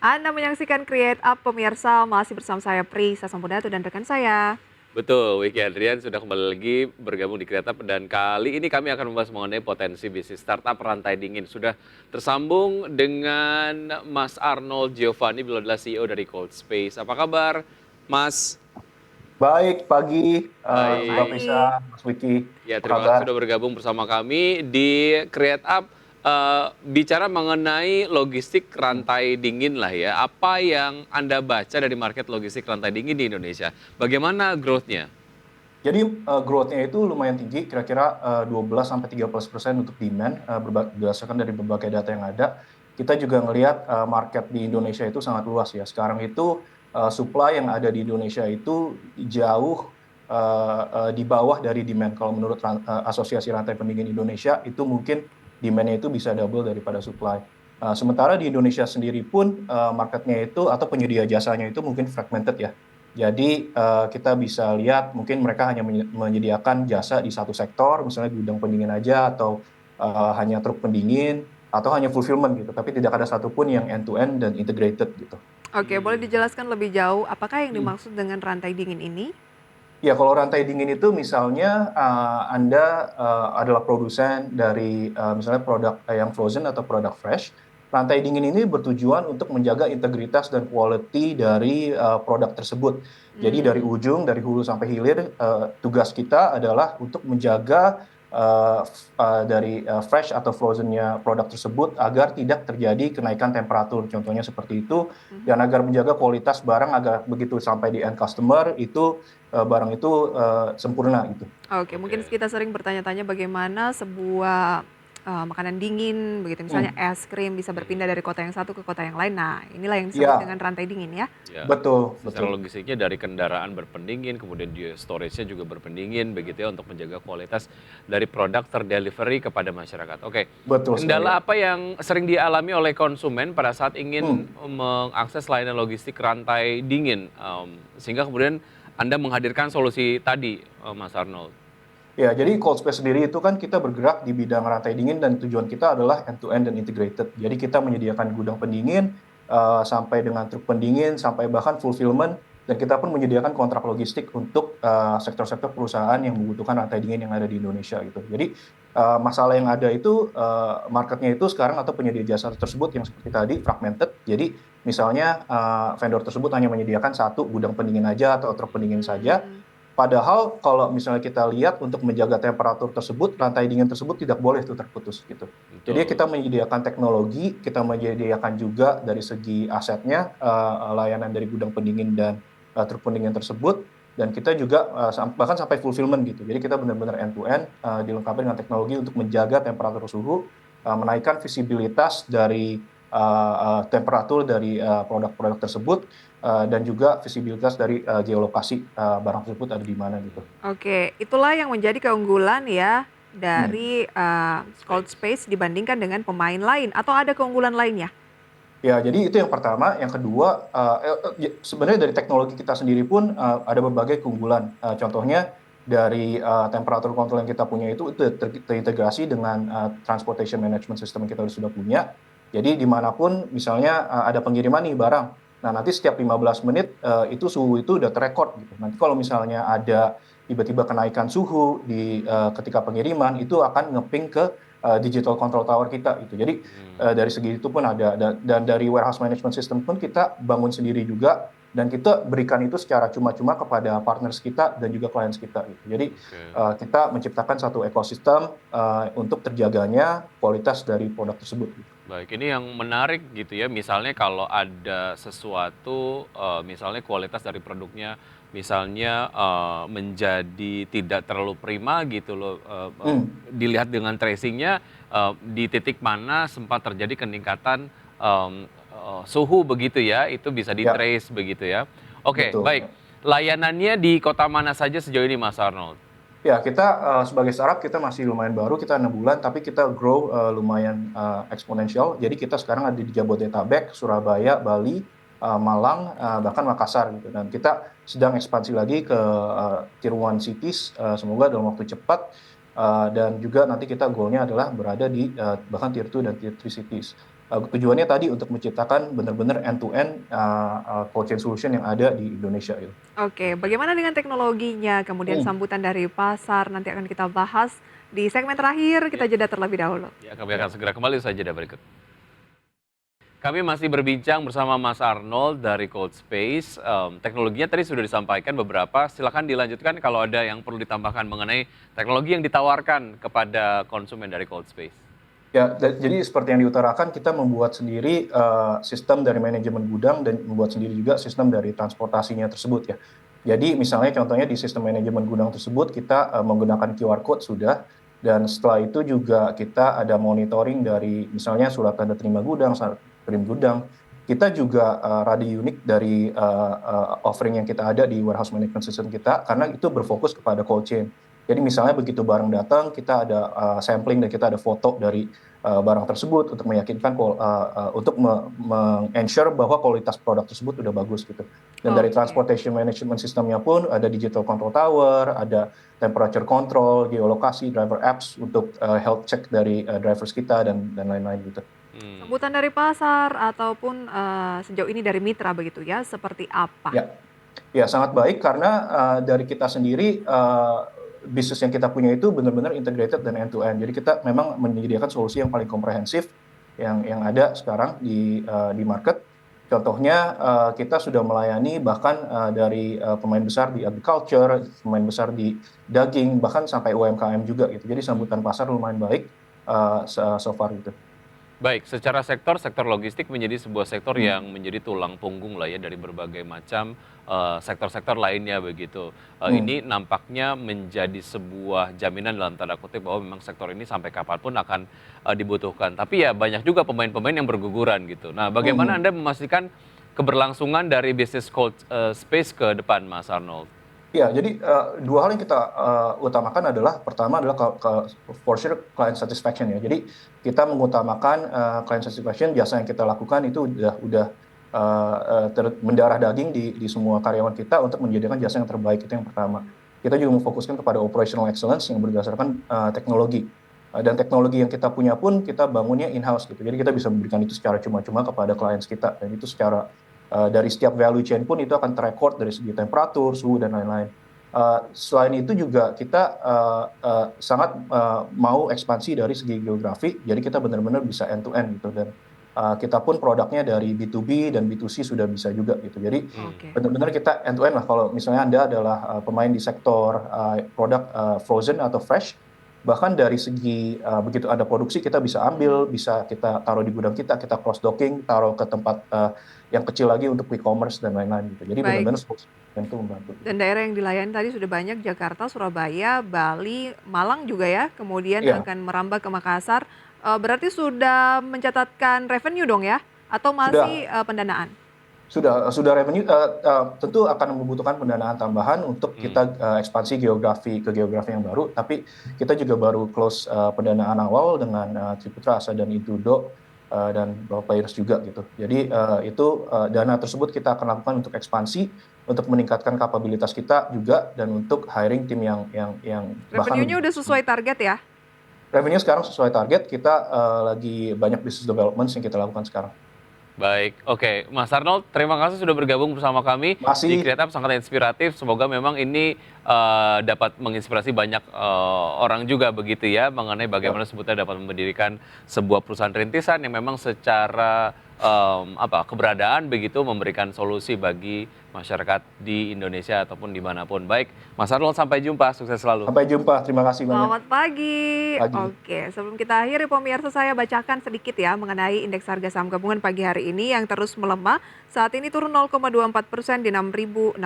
Anda menyaksikan Create Up pemirsa, masih bersama saya Prisa Sampudatu dan rekan saya. Betul, Wiki Adrian sudah kembali lagi bergabung di Kreatif dan kali ini kami akan membahas mengenai potensi bisnis startup rantai dingin. Sudah tersambung dengan Mas Arnold Giovanni, beliau adalah CEO dari Cold Space. Apa kabar, Mas? Baik, pagi, Mbak Baik. Prisa, Baik. Mas Wiki, Ya, apa terima kabar? kasih sudah bergabung bersama kami di Create Up. Bicara mengenai logistik Hmm. rantai dingin lah ya. Apa yang Anda baca dari market logistik rantai dingin di Indonesia? Bagaimana growth-nya? Jadi growth-nya itu lumayan tinggi, kira-kira 12-13% untuk demand, berdasarkan dari berbagai data yang ada. Kita juga ngelihat market di Indonesia itu sangat luas ya. Sekarang itu supply yang ada di Indonesia itu jauh di bawah dari demand. Kalau menurut Asosiasi Rantai Pendingin Indonesia, itu mungkin demand-nya itu bisa double daripada supply. Sementara di Indonesia sendiri pun marketnya itu atau penyedia jasanya itu mungkin fragmented ya. Jadi kita bisa lihat mungkin mereka hanya menyediakan jasa di satu sektor, misalnya gudang pendingin aja atau hanya truk pendingin atau hanya fulfillment gitu, tapi tidak ada satupun yang end to end dan integrated gitu. Oke, boleh dijelaskan lebih jauh apakah yang Hmm. dimaksud dengan rantai dingin ini? Ya, kalau rantai dingin itu misalnya Anda adalah produsen dari misalnya produk yang frozen atau produk fresh. Rantai dingin ini bertujuan untuk menjaga integritas dan quality dari produk tersebut. Jadi dari Hmm, ujung, dari hulu sampai hilir, tugas kita adalah untuk menjaga dari fresh atau frozennya produk tersebut agar tidak terjadi kenaikan temperatur. Contohnya seperti itu, dan mhm. agar menjaga kualitas barang agar begitu sampai di end customer itu barang itu sempurna gitu. Oke, mungkin Oke. kita sering bertanya-tanya bagaimana sebuah makanan dingin, begitu misalnya Hmm. es krim bisa berpindah Mhm. dari kota yang satu ke kota yang lain. Nah, inilah yang disebut dengan Ya, rantai dingin ya. Ya, betul, secara betul. logistiknya dari kendaraan berpendingin, kemudian juga storage-nya juga berpendingin, begitu ya, untuk menjaga kualitas dari produk terdelivery kepada masyarakat. Oke, Betul sekali ya. kendala apa yang sering dialami oleh konsumen pada saat ingin Hmm. mengakses layanan logistik rantai dingin, sehingga kemudian Anda menghadirkan solusi tadi, Mas Arnold? Ya, jadi Cold Space sendiri itu kan kita bergerak di bidang rantai dingin dan tujuan kita adalah end to end dan integrated. Jadi kita menyediakan gudang pendingin sampai dengan truk pendingin sampai bahkan fulfillment, dan kita pun menyediakan kontrak logistik untuk sektor-sektor perusahaan yang membutuhkan rantai dingin yang ada di Indonesia gitu. Jadi masalah yang ada itu marketnya itu sekarang atau penyedia jasa tersebut yang seperti tadi fragmented. Jadi misalnya vendor tersebut hanya menyediakan satu gudang pendingin aja atau truk pendingin saja. Hmm, Padahal kalau misalnya kita lihat untuk menjaga temperatur tersebut, rantai dingin tersebut tidak boleh tuh terputus gitu. Jadi Betul. kita menyediakan teknologi, kita menyediakan juga dari segi asetnya layanan dari gudang pendingin dan truk pendingin tersebut, dan kita juga bahkan sampai fulfillment gitu. Jadi kita benar-benar end to end dilengkapi dengan teknologi untuk menjaga temperatur suhu, menaikkan visibilitas dari temperatur dari produk-produk tersebut, dan juga visibilitas dari geolokasi barang tersebut ada di mana gitu. oke, itulah yang menjadi keunggulan ya Hmm. dari Cold Space. Space dibandingkan dengan pemain lain atau ada keunggulan lainnya? Ya, jadi itu yang pertama. Yang kedua, sebenarnya dari teknologi kita sendiri pun ada berbagai keunggulan. Contohnya dari temperatur control yang kita punya itu terintegrasi dengan transportation management system yang kita sudah punya. Jadi dimanapun misalnya ada pengiriman nih barang. Nah, nanti setiap 15 menit itu suhu itu udah terekord gitu. Nanti kalau misalnya ada tiba-tiba kenaikan suhu di ketika pengiriman, itu akan ngeping ke digital control tower kita gitu. Jadi dari segi itu pun ada, dan dari warehouse management system pun kita bangun sendiri juga, dan kita berikan itu secara cuma-cuma kepada partners kita dan juga clients kita gitu. Jadi Oke. kita menciptakan satu ekosistem untuk terjaganya kualitas dari produk tersebut gitu. Baik, ini yang menarik gitu ya, misalnya kalau ada sesuatu, misalnya kualitas dari produknya, misalnya menjadi tidak terlalu prima gitu loh, Hmm, dilihat dengan tracingnya, di titik mana sempat terjadi peningkatan suhu begitu ya, itu bisa ya, di-trace begitu ya. Oke, betul. baik. Layanannya di kota mana saja sejauh ini, Mas Arnold? Ya, kita sebagai startup kita masih lumayan baru, kita 6 bulan, tapi kita grow lumayan eksponensial. Jadi kita sekarang ada di Jabodetabek, Surabaya, Bali, Malang, bahkan Makassar gitu. Dan kita sedang ekspansi lagi ke Tier 1 cities, semoga dalam waktu cepat. Dan juga nanti kita goalnya adalah berada di bahkan Tier 2 dan Tier 3 cities. Tujuannya tadi untuk menciptakan benar-benar end-to-end cold chain solution yang ada di Indonesia itu. Oke, bagaimana dengan teknologinya, kemudian Hmm. sambutan dari pasar, nanti akan kita bahas di segmen terakhir, kita jeda terlebih dahulu. Ya, kami akan segera kembali usai jeda berikut. Kami masih berbincang bersama Mas Arnold dari Cold Space. Teknologinya tadi sudah disampaikan beberapa. Silakan dilanjutkan kalau ada yang perlu ditambahkan mengenai teknologi yang ditawarkan kepada konsumen dari Cold Space. Ya, jadi seperti yang diutarakan, kita membuat sendiri sistem dari manajemen gudang dan membuat sendiri juga sistem dari transportasinya tersebut ya. Jadi misalnya contohnya di sistem manajemen gudang tersebut kita menggunakan QR code sudah, dan setelah itu juga kita ada monitoring dari misalnya surat tanda terima gudang, surat kirim gudang. Kita juga rada unik dari offering yang kita ada di warehouse management system kita, karena itu berfokus kepada cold chain. Jadi misalnya begitu barang datang, kita ada sampling dan kita ada foto dari barang tersebut untuk meyakinkan untuk meng-ensure bahwa kualitas produk tersebut udah bagus gitu. Dan dari Oke. transportation management systemnya pun ada digital control tower, ada temperature control, geolokasi, driver apps untuk health check dari drivers kita dan lain-lain gitu. Sambutan dari pasar ataupun sejauh ini dari mitra begitu ya, seperti apa? Ya, ya sangat baik karena dari kita sendiri bisnis yang kita punya itu benar-benar integrated dan end to end. Jadi kita memang menyediakan solusi yang paling komprehensif yang ada sekarang di market. Contohnya kita sudah melayani bahkan dari pemain besar di agriculture, pemain besar di daging, bahkan sampai UMKM juga gitu. Jadi sambutan pasar lumayan baik so far gitu. Baik, secara sektor logistik menjadi sebuah sektor yang menjadi tulang punggung lah ya dari berbagai macam sektor-sektor lainnya begitu. Ini nampaknya menjadi sebuah jaminan dalam tanda kutip bahwa memang sektor ini sampai kapanpun akan dibutuhkan. Tapi ya banyak juga pemain-pemain yang berguguran gitu. Nah, bagaimana Anda memastikan keberlangsungan dari bisnis cold space ke depan, Mas Arnold? Ya, jadi dua hal yang kita utamakan adalah pertama adalah for sure client satisfaction ya. Jadi kita mengutamakan client satisfaction, jasa yang kita lakukan itu udah mendarah daging di semua karyawan kita untuk menjadikan jasa yang terbaik, itu yang pertama. Kita juga memfokuskan kepada operational excellence yang berdasarkan teknologi. Dan teknologi yang kita punya pun kita bangunnya in-house gitu. Jadi kita bisa memberikan itu secara cuma-cuma kepada clients kita, dan itu secara dari setiap value chain pun itu akan terrecord dari segi temperatur, suhu, dan lain-lain. Selain itu juga kita sangat mau ekspansi dari segi geografi, jadi kita benar-benar bisa end-to-end gitu. Dan kita pun produknya dari B2B dan B2C sudah bisa juga gitu. Jadi Oke. benar-benar kita end-to-end lah. Kalau misalnya Anda adalah pemain di sektor produk frozen atau fresh, bahkan dari segi begitu ada produksi kita bisa ambil, bisa kita taruh di gudang kita cross docking, taruh ke tempat yang kecil lagi untuk e-commerce dan lain-lain gitu. Jadi Baik. benar-benar itu membantu. Dan daerah yang dilayani tadi sudah banyak, Jakarta, Surabaya, Bali, Malang juga ya, kemudian Iya, akan merambah ke Makassar. Berarti sudah mencatatkan revenue dong ya? Atau sudah masih pendanaan? sudah revenue tentu akan membutuhkan pendanaan tambahan untuk kita ekspansi ke geografi yang baru, tapi kita juga baru close pendanaan awal dengan Ciputra, Asa, dan Itudo dan beberapa players juga gitu. Jadi itu dana tersebut kita akan lakukan untuk ekspansi, untuk meningkatkan kapabilitas kita juga, dan untuk hiring tim yang bahkan Revenue-nya udah sesuai target ya? revenue sekarang sesuai target. Kita lagi banyak business development yang kita lakukan sekarang. Baik, oke. Mas Arnold, terima kasih sudah bergabung bersama kami di Masih Create Up, sangat inspiratif. Semoga memang ini dapat menginspirasi banyak orang juga begitu ya, mengenai bagaimana sebetulnya dapat mendirikan sebuah perusahaan rintisan yang memang secara keberadaan begitu memberikan solusi bagi masyarakat di Indonesia ataupun dimanapun. Baik, Mas Arnold, sampai jumpa, sukses selalu. sampai jumpa. Terima kasih banyak. Selamat pagi. Pagi. Oke, sebelum kita akhiri pemirsa, saya bacakan sedikit ya mengenai indeks harga saham gabungan pagi hari ini yang terus melemah. Saat ini turun 0,24% di 6.604.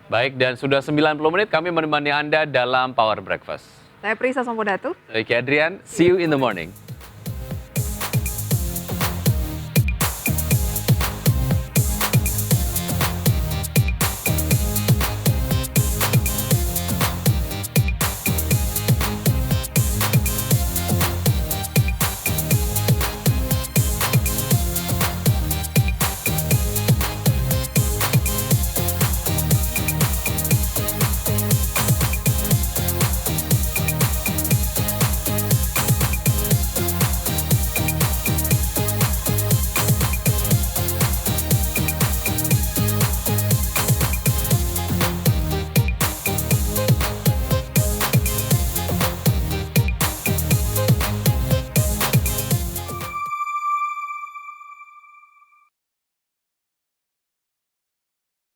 Baik, dan sudah 90 menit kami menemani Anda dalam Power Breakfast. Saya Prisa Sampodatu. Baik, Adrian, see you in the morning.